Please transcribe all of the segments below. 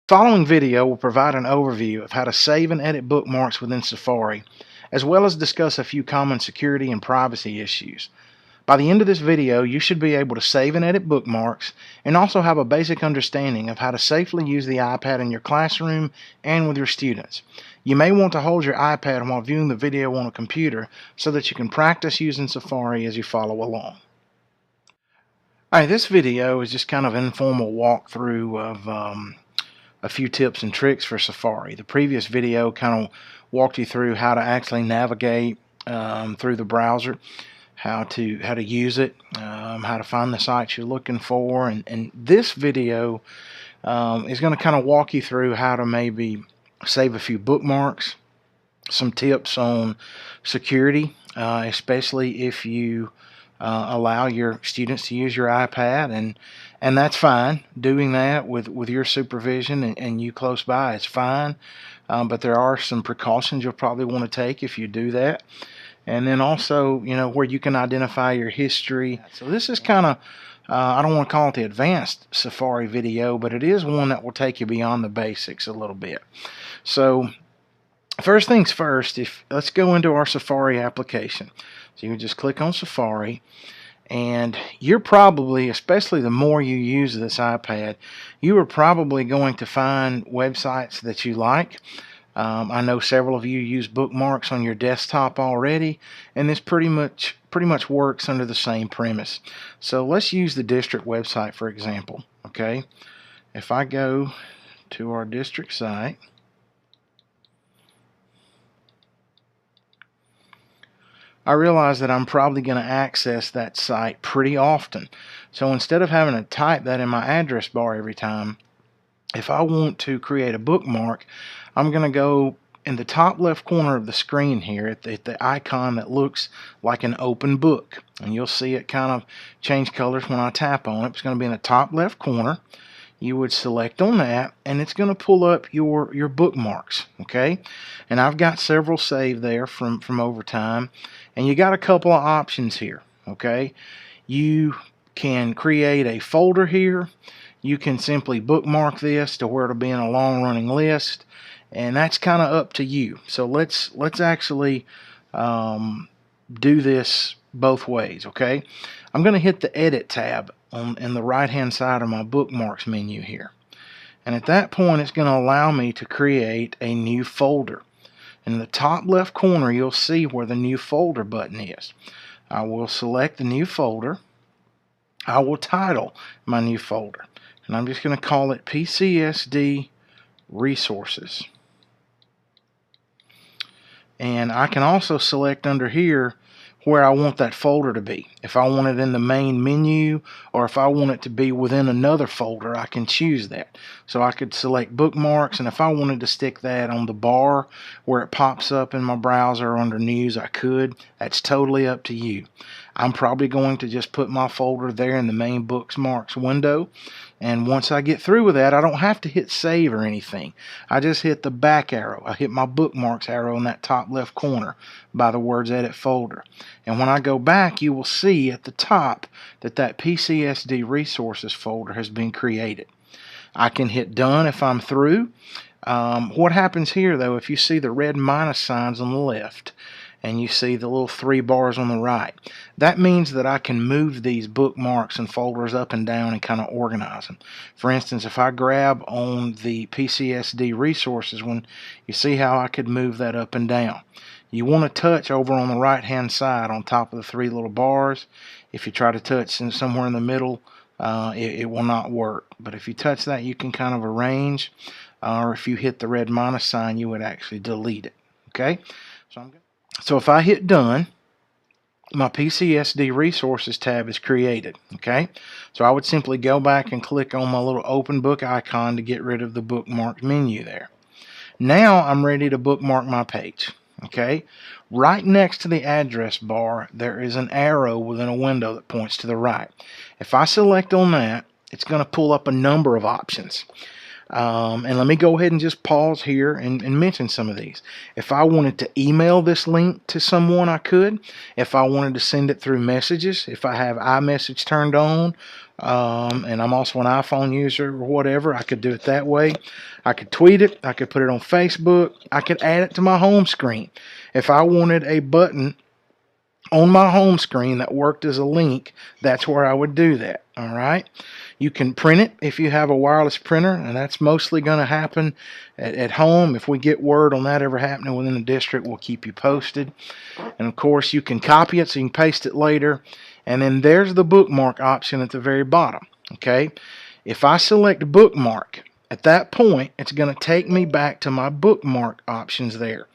Following video will provide an overview of how to save and edit bookmarks within Safari, as well as discuss a few common security and privacy issues. By the end of this video, you should be able to save and edit bookmarks and also have a basic understanding of how to safely use the iPad in your classroom and with your students. You may want to hold your iPad while viewing the video on a computer so that you can practice using Safari as you follow along. Alright, this video is just kind of an informal walkthrough of a few tips and tricks for Safari. The previous video kind of walked you through how to actually navigate through the browser, how to use it, how to find the sites you're looking for, and this video is going to kind of walk you through how to maybe save a few bookmarks, some tips on security, especially if you allow your students to use your iPad, and that's fine. Doing that with your supervision and you close by is fine, but there are some precautions you'll probably want to take if you do that. And then also, where you can identify your history. So this is kind of, I don't want to call it the advanced Safari video, but it is one that will take you beyond the basics a little bit. So first things first, let's go into our Safari application. So you can just click on Safari, and you're probably, especially the more you use this iPad, you are probably going to find websites that you like. I know several of you use Bookmarks on your desktop already, and this pretty much works under the same premise. So let's use the district website for example. Okay, if I go to our district site, I realize that I'm probably going to access that site pretty often. So instead of having to type that in my address bar every time, if I want to create a bookmark, I'm going to go in the top left corner of the screen here at the icon that looks like an open book. And you'll see it kind of change colors when I tap on it. It's going to be in the top left corner. You would select on that, and it's going to pull up your bookmarks. Okay, and I've got several saved there from over time, and you got a couple of options here. Okay, you can create a folder here. You can simply bookmark this to where it'll be in a long-running list, and that's kind of up to you. So let's actually do this both ways. Okay, I'm going to hit the Edit tab in the right hand side of my Bookmarks menu here, and at that point it's going to allow me to create a new folder. In the top left corner you'll see where the new folder button is. I will select the new folder. I will title my new folder, and I'm just going to call it PCSD Resources. And I can also select under here where I want that folder to be. If I want it in the main menu, or if I want it to be within another folder, I can choose that. So I could select Bookmarks, and if I wanted to stick that on the bar where it pops up in my browser or under News, I could. That's totally up to you. I'm probably going to just put my folder there in the main Bookmarks window, and once I get through with that, I don't have to hit save or anything. I just hit the back arrow. I hit my Bookmarks arrow in that top left corner by the words Edit Folder. And when I go back, you will see at the top that PCSD Resources folder has been created. I can hit Done if I'm through. What happens here, though, if you see the red minus signs on the left, and you see the little 3 bars on the right, that means that I can move these bookmarks and folders up and down and kind of organize them. For instance, if I grab on the PCSD Resources one, you see how I could move that up and down. You want to touch over on the right hand side on top of the 3 little bars. If you try to touch somewhere in the middle, it will not work. But if you touch that, you can kind of arrange, or if you hit the red minus sign, you would actually delete it. Okay, so if I hit Done, my PCSD Resources tab is created. Okay, so I would simply go back and click on my little open book icon to get rid of the bookmark menu there. Now I'm ready to bookmark my page. Okay, right next to the address bar there is an arrow within a window that points to the right. If I select on that, it's going to pull up a number of options. And let me go ahead and just pause here and mention some of these. If I wanted to email this link to someone, I could. If I wanted to send it through messages, if I have iMessage turned on, and I'm also an iPhone user or whatever. I could do it that way. I could tweet it. I could put it on Facebook. I could add it to my home screen. If I wanted a button on my home screen that worked as a link, that's where I would do that. All right. You can print it if you have a wireless printer, and that's mostly going to happen at home. If we get word on that ever happening within the district, we'll keep you posted. And of course, you can copy it so you can paste it later. And then there's the bookmark option at the very bottom. Okay. If I select bookmark, at that point, it's going to take me back to my bookmark options there.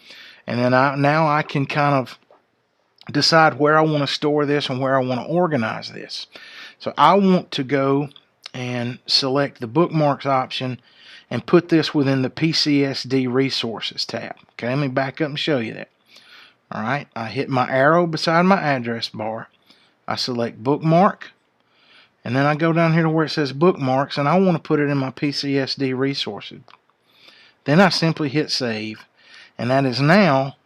And then now I can kind of decide where I want to store this and where I want to organize this. So I want to go and select the bookmarks option and put this within the PCSD resources tab. Okay, let me back up and show you that. All right, I hit my arrow beside my address bar. I select bookmark, and then I go down here to where it says bookmarks, and I want to put it in my PCSD resources. Then I simply hit save, and that is now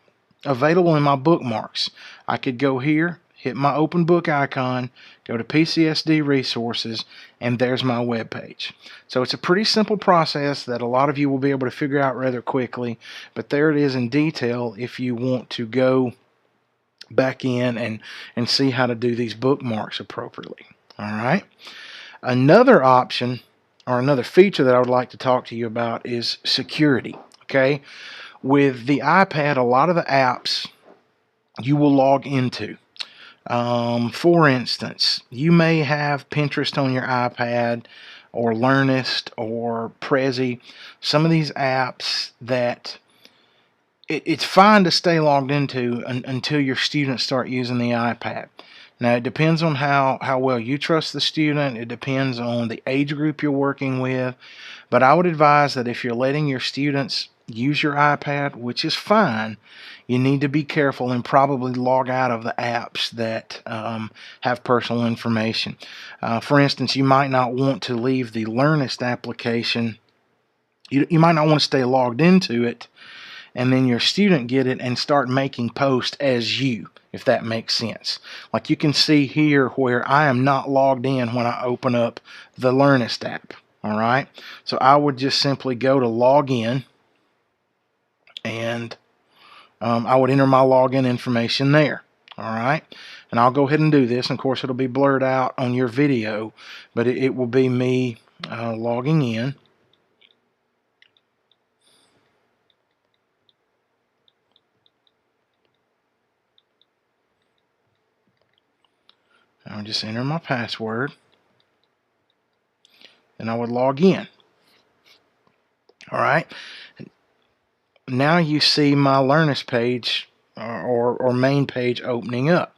available in my bookmarks. I could go here, hit my open book icon, go to PCSD resources, and there's my web page. So it's a pretty simple process that a lot of you will be able to figure out rather quickly, but there it is in detail if you want to go back in and see how to do these bookmarks appropriately. All right. Another option or another feature that I would like to talk to you about is security. Okay. With the iPad, a lot of the apps you will log into. For instance, you may have Pinterest on your iPad or Learnist or Prezi. Some of these apps that it's fine to stay logged into until your students start using the iPad. Now, it depends on how well you trust the student. It depends on the age group you're working with. But I would advise that if you're letting your students use your iPad, which is fine, you need to be careful and probably log out of the apps that have personal information. For instance, you might not want to leave the Learnist application. You might not want to stay logged into it, and then your student get it and start making posts as you, if that makes sense. Like you can see here where I am not logged in when I open up the Learnist app. All right, so I would just simply go to log in, and I would enter my login information there. All right, and I'll go ahead and do this. And of course, it'll be blurred out on your video, but it will be me logging in. I'll just enter my password, and I would log in. All right. Now you see my Learnist page or main page opening up.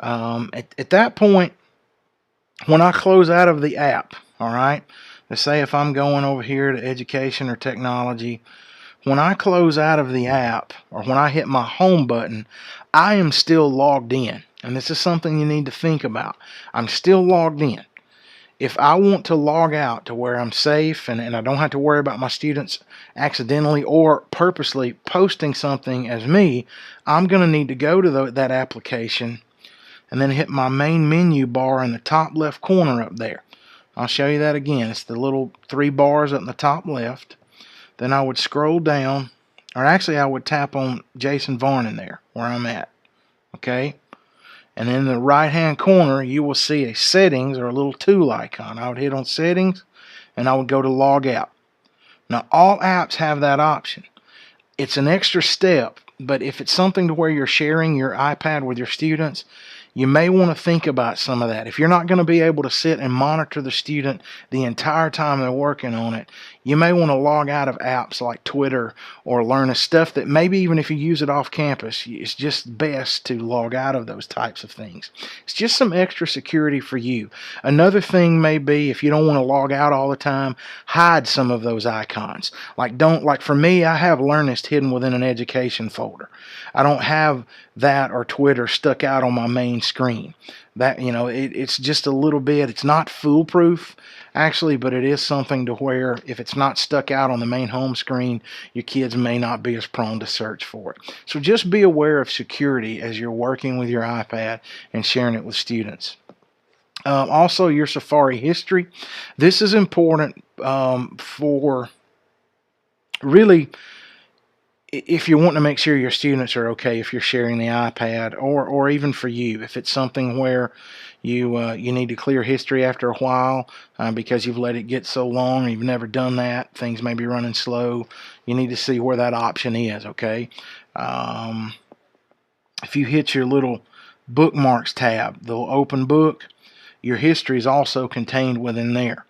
At that point, when I close out of the app, all right, let's say if I'm going over here to education or technology, when I close out of the app or when I hit my home button, I am still logged in. And this is something you need to think about. I'm still logged in. If I want to log out to where I'm safe and I don't have to worry about my students accidentally or purposely posting something as me, I'm going to need to go to that application and then hit my main menu bar in the top left corner up there. I'll show you that again. It's the little 3 bars up in the top left. Then I would scroll down, or actually I would tap on Jason Varnon there where I'm at. Okay? And in the right hand corner you will see a settings or a little tool icon. I would hit on settings and I would go to log out. Now all apps have that option. It's an extra step, but if it's something to where you're sharing your iPad with your students, you may want to think about some of that. If you're not going to be able to sit and monitor the student the entire time they're working on it, you may want to log out of apps like Twitter or Learnist, stuff that maybe even if you use it off campus, it's just best to log out of those types of things. It's just some extra security for you. Another thing may be if you don't want to log out all the time, hide some of those icons. Like for me, I have Learnist hidden within an education folder. I don't have that or Twitter stuck out on my main screen. That, it's just a little bit, it's not foolproof actually, but it is something to where if it's not stuck out on the main home screen, your kids may not be as prone to search for it. So just be aware of security as you're working with your iPad and sharing it with students. Also, your Safari history. This is important for really if you want to make sure your students are okay, if you're sharing the iPad, or even for you, if it's something where you need to clear history after a while because you've let it get so long, you've never done that, things may be running slow. You need to see where that option is. Okay, um, if you hit your little bookmarks tab, the open book, your history is also contained within there.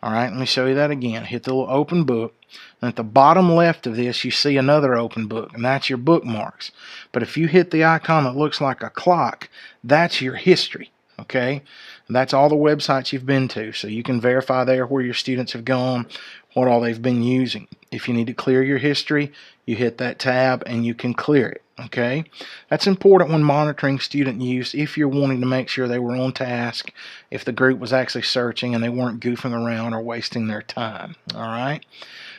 All right, let me show you that again. Hit the little open book. And at the bottom left of this, you see another open book, and that's your bookmarks. But if you hit the icon that looks like a clock, that's your history. Okay, and that's all the websites you've been to, so you can verify there where your students have gone, what all they've been using. If you need to clear your history, you hit that tab and you can clear it. Okay, that's important when monitoring student use if you're wanting to make sure they were on task, if the group was actually searching and they weren't goofing around or wasting their time. All right.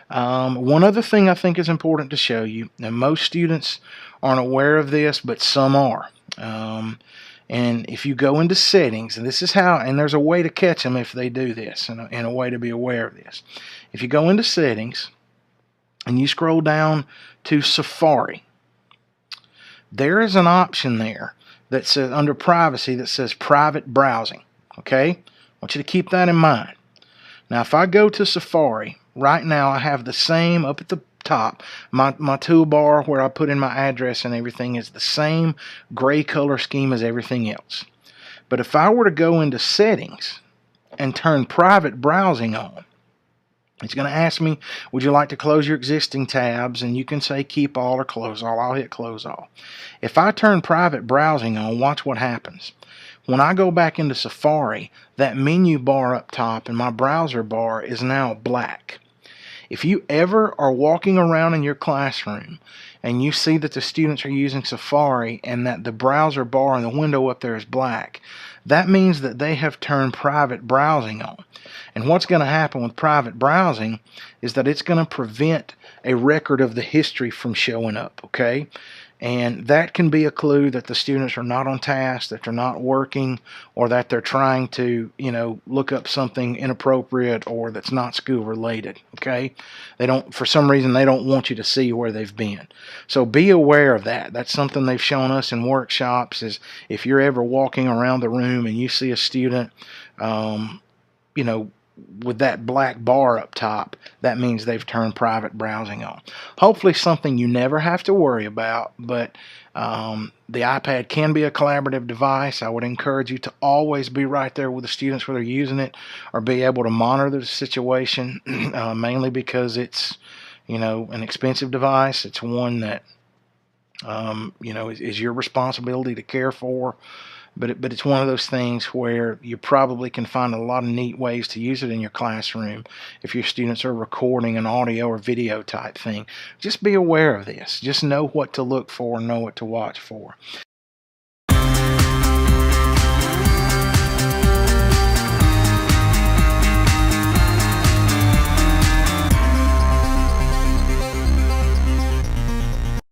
One other thing I think is important to show you, and most students aren't aware of this, but some are. And if you go into settings, and this is how, and there's a way to catch them if they do this, and a way to be aware of this. If you go into settings and you scroll down to Safari, there is an option there that says under privacy that says private browsing. Okay, I want you to keep that in mind. Now if I go to Safari right now, I have the same up at the top. My toolbar where I put in my address and everything is the same gray color scheme as everything else. But if I were to go into settings and turn private browsing on, it's going to ask me, would you like to close your existing tabs? And you can say keep all or close all. I'll hit close all. If I turn private browsing on, watch what happens. When I go back into Safari, that menu bar up top and my browser bar is now black. If you ever are walking around in your classroom and you see that the students are using Safari and that the browser bar and the window up there is black, that means that they have turned private browsing on. And what's going to happen with private browsing is that it's going to prevent a record of the history from showing up, okay? And that can be a clue that the students are not on task, that they're not working, or that they're trying to, look up something inappropriate or that's not school related. Okay, for some reason they don't want you to see where they've been. So be aware of that. That's something they've shown us in workshops. Is if you're ever walking around the room and you see a student, with that black bar up top, that means they've turned private browsing on. Hopefully something you never have to worry about, but the iPad can be a collaborative device. I would encourage you to always be right there with the students where they're using it, or be able to monitor the situation, mainly because it's an expensive device. It's one that is your responsibility to care for. But it's one of those things where you probably can find a lot of neat ways to use it in your classroom if your students are recording an audio or video type thing. Just be aware of this. Just know what to look for and know what to watch for.